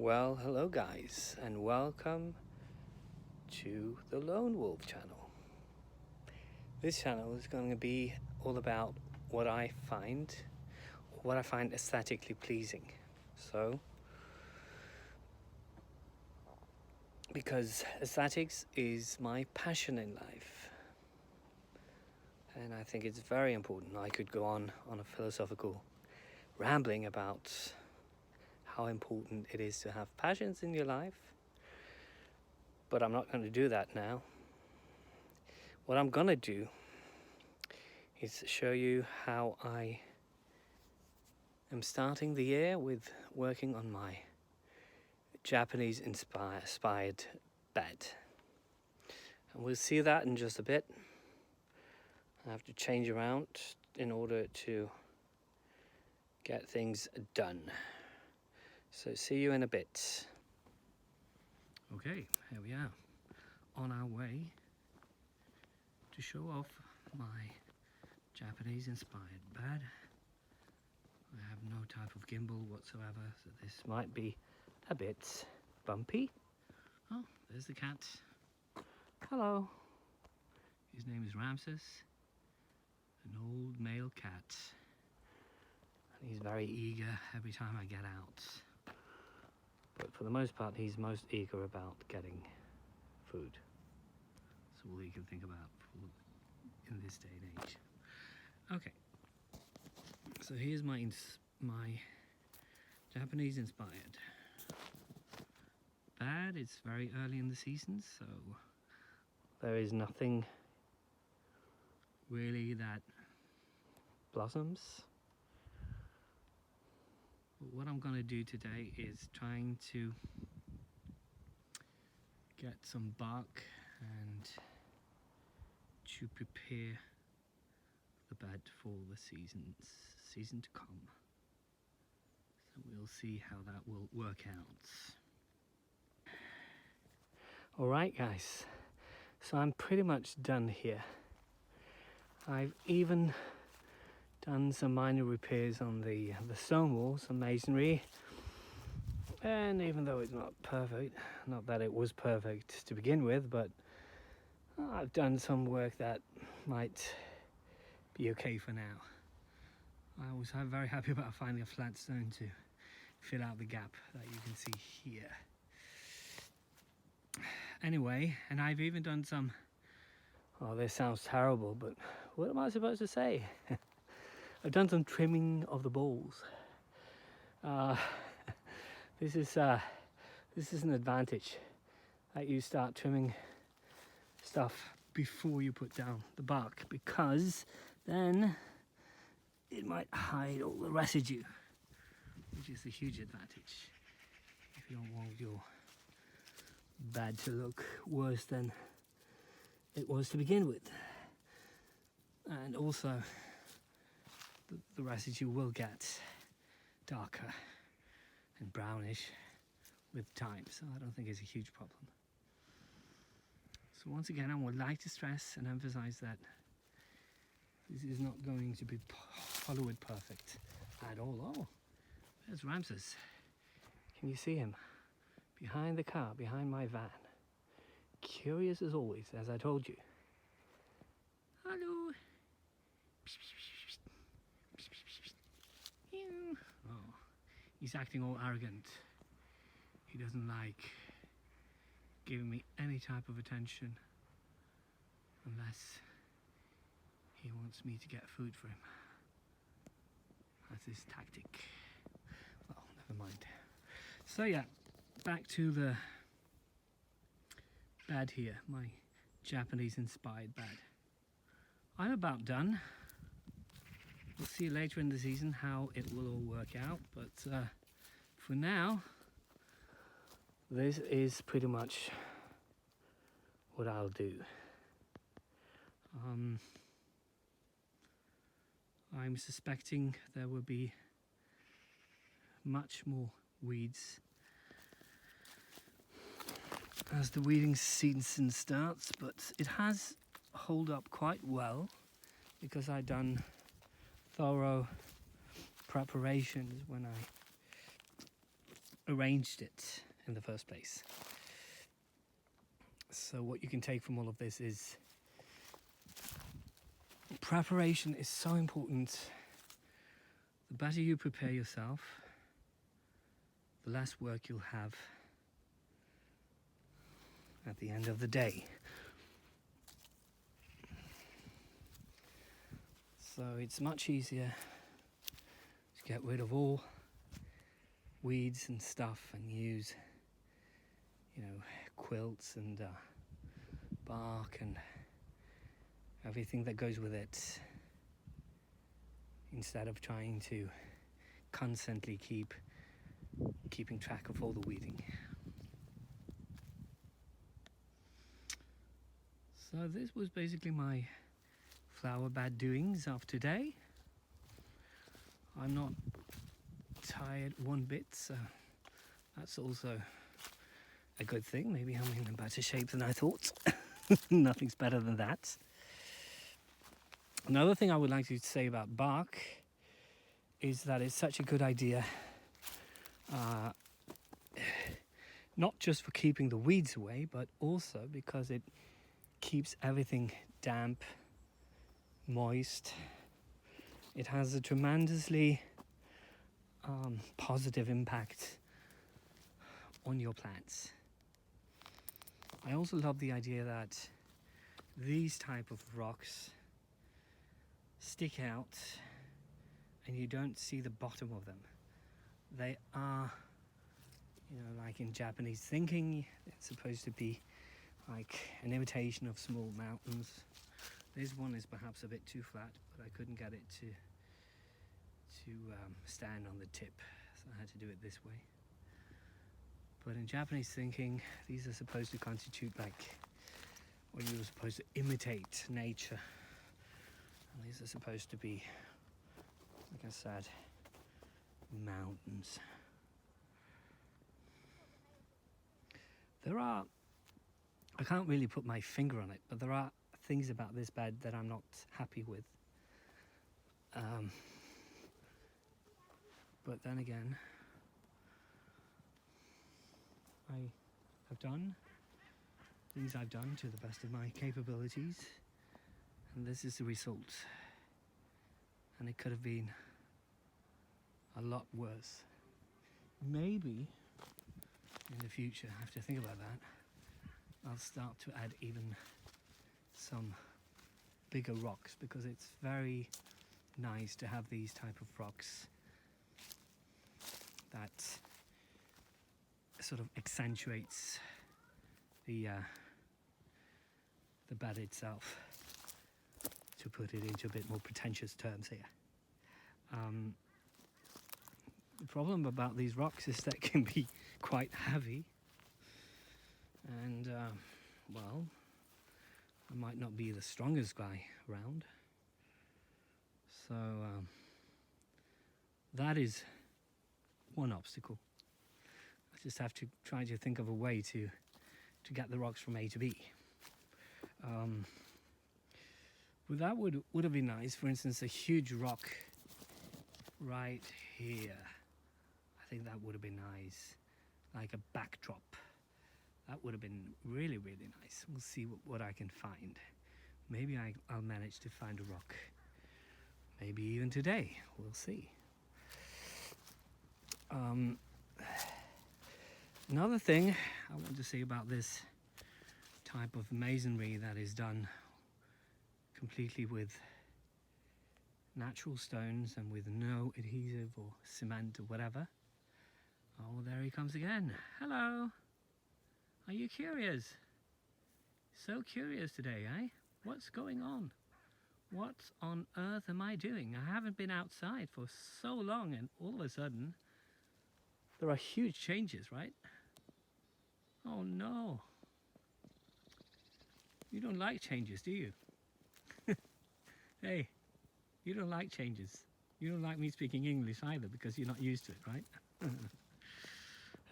Well, hello guys, and welcome to the Lone Wolf channel. This channel is going to be all about what I find aesthetically pleasing. So, because aesthetics is my passion in life, and I think it's very important. I could go on a philosophical rambling about how important it is to have passions in your life, but I'm not going to do that now. What I'm going to do is show you how I am starting the year with working on my Japanese inspired bed. And we'll see that in just a bit. I have to change around in order to get things done. So see you in a bit. Okay, here we are, on our way to show off my Japanese inspired bed. I have no type of gimbal whatsoever, so this might be a bit bumpy. Oh, there's the cat. Hello. His name is Ramses, an old male cat. And he's very eager every time I get out. But for the most part, he's most eager about getting food. That's all he can think about in this day and age. Okay. So here's my Japanese inspired bed. It's very early in the season, so there is nothing really that blossoms. But what I'm going to do today is trying to get some bark and to prepare the bed for the season to come. So we'll see how that will work out. Alright guys, so I'm pretty much done here. I've even done some minor repairs on the stone walls, some masonry, and even though it's not perfect, not that it was perfect to begin with, but I've done some work that might be okay for now. I was very happy about finding a flat stone to fill out the gap that you can see here. Anyway, and I've even done some, oh, this sounds terrible, but what am I supposed to say? I've done some trimming of the balls. This is an advantage, that you start trimming stuff before you put down the bark, because then it might hide all the residue, which is a huge advantage if you don't want your bed to look worse than it was to begin with. And also the residue will get darker and brownish with time, so I don't think it's a huge problem. So once again, I would like to stress and emphasize that this is not going to be Hollywood perfect at all. Oh, there's Ramses. Can you see him? Behind the car, behind my van. Curious as always, as I told you. Hello. Oh, he's acting all arrogant. He doesn't like giving me any type of attention unless he wants me to get food for him. That's his tactic. Well, never mind. So yeah, back to the bed here, my Japanese inspired bed. I'm about done. We'll see later in the season how it will all work out, but for now, this is pretty much what I'll do. I'm suspecting there will be much more weeds as the weeding season starts, but it has held up quite well because I've done thorough preparations when arranged it in the first place. So what you can take from all of this is preparation is so important. The better you prepare yourself, the less work you'll have at the end of the day. So it's much easier to get rid of all weeds and stuff and use, quilts and bark and everything that goes with it, instead of trying to constantly keeping track of all the weeding. So this was basically my flower bed doings of today. I'm not tired one bit, so that's also a good thing. Maybe I'm in a better shape than I thought. Nothing's better than that. Another thing I would like to say about bark is that it's such a good idea, not just for keeping the weeds away, but also because it keeps everything damp, moist. It has a tremendously positive impact on your plants. I also love the idea that these type of rocks stick out and you don't see the bottom of them. They are, like in Japanese thinking, it's supposed to be like an imitation of small mountains. This one is perhaps a bit too flat, but I couldn't get it to stand on the tip, so I had to do it this way. But in Japanese thinking, these are supposed to constitute or you're supposed to imitate nature. And these are supposed to be, like I said, mountains. I can't really put my finger on it, but there are things about this bed that I'm not happy with. But then again, I have done things I've done to the best of my capabilities, and this is the result. And it could have been a lot worse. Maybe in the future, I have to think about that, I'll start to add even some bigger rocks, because it's very nice to have these type of rocks that sort of accentuates the bed itself, to put it into a bit more pretentious terms here. The problem about these rocks is that they can be quite heavy, and well, I might not be the strongest guy around, so that is one obstacle. I just have to try to think of a way to get the rocks from A to B. But that would have been nice. For instance, a huge rock right here. I think that would have been nice, like a backdrop. That would have been really, really nice. We'll see what I can find. Maybe I'll manage to find a rock. Maybe even today. We'll see. Another thing I want to say about this type of masonry that is done completely with natural stones and with no adhesive or cement or whatever. Oh, there he comes again. Hello. Are you curious? So curious today, eh? What's going on? What on earth am I doing? I haven't been outside for so long, and all of a sudden there are huge changes, right? Oh no. You don't like changes, do you? Hey, you don't like changes. You don't like me speaking English either, because you're not used to it, right?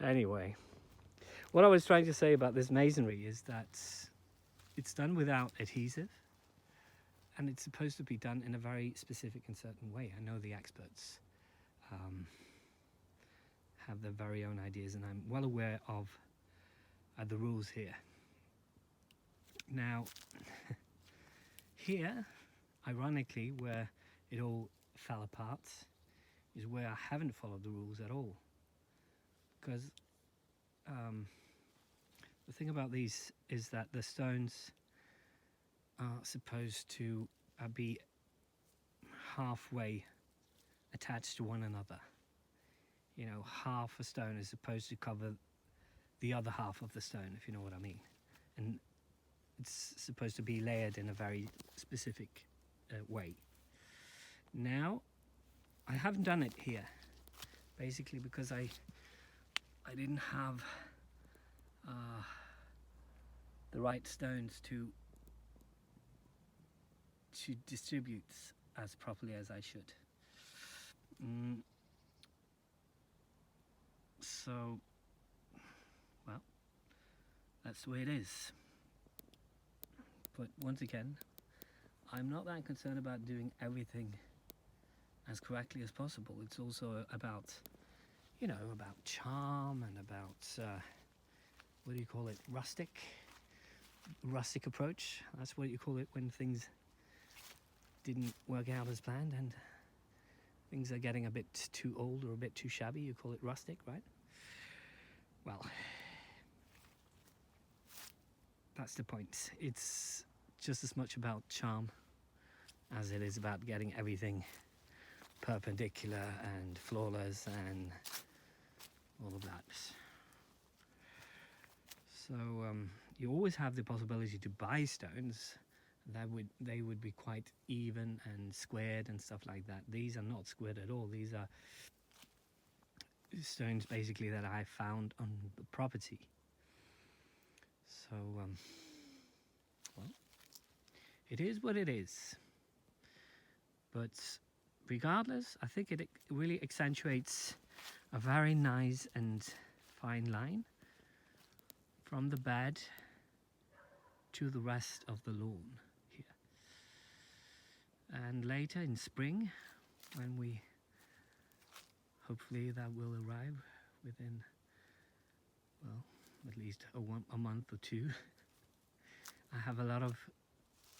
Anyway, what I was trying to say about this masonry is that it's done without adhesive, and it's supposed to be done in a very specific and certain way. I know the experts have their very own ideas, and I'm well aware of the rules here. Now, here, ironically, where it all fell apart, is where I haven't followed the rules at all. Because the thing about these is that the stones are supposed to be halfway attached to one another. You know, half a stone is supposed to cover the other half of the stone, if you know what I mean. And it's supposed to be layered in a very specific way. Now, I haven't done it here, basically because I didn't have the right stones to distribute as properly as I should. So, well, that's the way it is. But once again, I'm not that concerned about doing everything as correctly as possible. It's also about, you know, about charm and about, what do you call it, rustic approach. That's what you call it when things didn't work out as planned and things are getting a bit too old or a bit too shabby. You call it rustic, right? Well, that's the point. It's just as much about charm as it is about getting everything perpendicular and flawless and all of that. So you always have the possibility to buy stones they would be quite even and squared and stuff like that. These are not squared at all. These are stones basically that I found on the property. So well, it is what it is. But regardless, I think it really accentuates a very nice and fine line from the bed to the rest of the lawn here. And later in spring, when we hopefully that will arrive within, well, at least a month or two. I have a lot of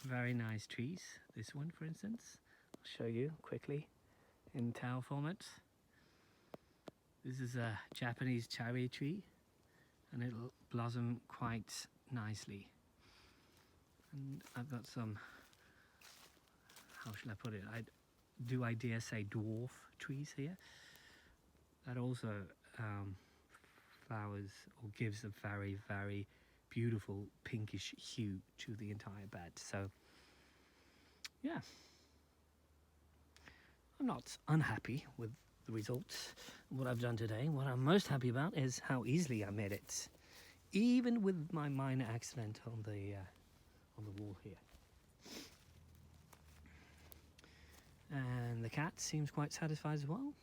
very nice trees. This one, for instance, I'll show you quickly in tower format. This is a Japanese cherry tree, and it'll blossom quite nicely. And I've got some, how shall I put it? I dare say dwarf trees here. That also flowers or gives a very, very beautiful pinkish hue to the entire bed. So, yeah, I'm not unhappy with the results, what I've done today. What I'm most happy about is how easily I made it, even with my minor accident on the wall here. And the cat seems quite satisfied as well.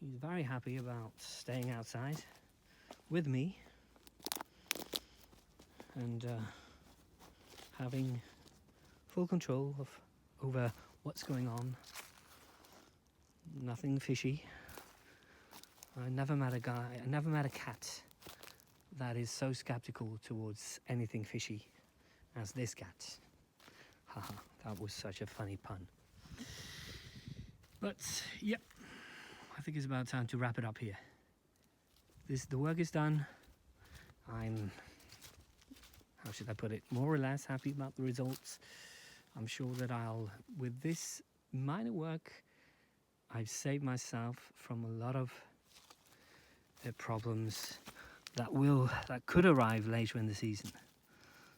He's very happy about staying outside with me and having full control over what's going on. Nothing fishy. I never met a cat that is so skeptical towards anything fishy as this cat. Haha, that was such a funny pun. But yeah, I think it's about time to wrap it up here. The work is done. I'm, how should I put it, more or less happy about the results. I'm sure that with this minor work, I've saved myself from a lot of problems that could arrive later in the season.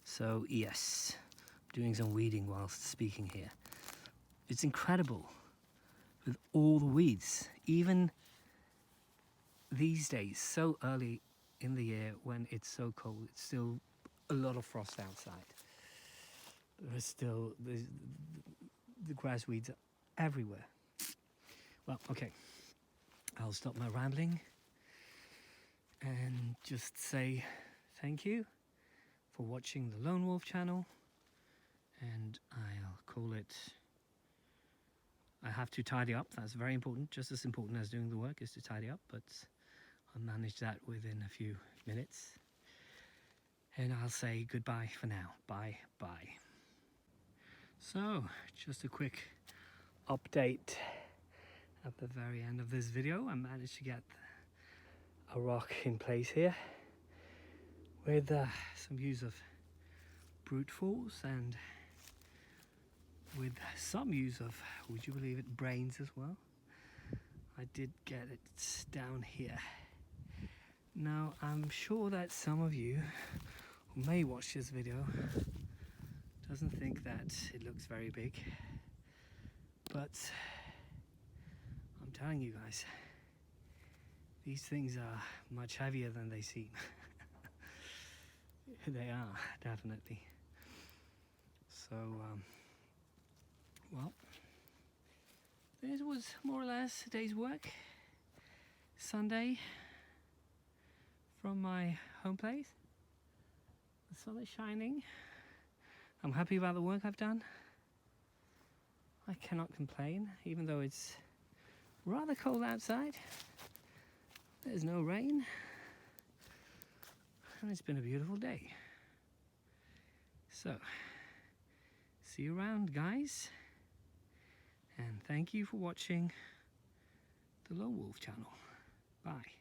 So yes, I'm doing some weeding whilst speaking here. It's incredible with all the weeds, even these days, so early in the year when it's so cold. It's still a lot of frost outside. There's still the grass weeds are everywhere. Well, okay, I'll stop my rambling and just say thank you for watching the Lone Wolf channel, and I'll call it I have to tidy up. That's very important. Just as important as doing the work is to tidy up, but I'll manage that within a few minutes. And I'll say goodbye for now. Bye bye. So, just a quick update at the very end of this video. I managed to get a rock in place here with some use of brute force and with some use of, would you believe it, brains as well. I did get it down here. Now I'm sure that some of you who may watch this video doesn't think that it looks very big, but I'm telling you guys, these things are much heavier than they seem. They are, definitely. So well, this was more or less a day's work. Sunday from my home place. The sun is shining. I'm happy about the work I've done. I cannot complain, even though it's rather cold outside. There's no rain. And it's been a beautiful day. So, see you around, guys. And thank you for watching the Lone Wolf channel. Bye.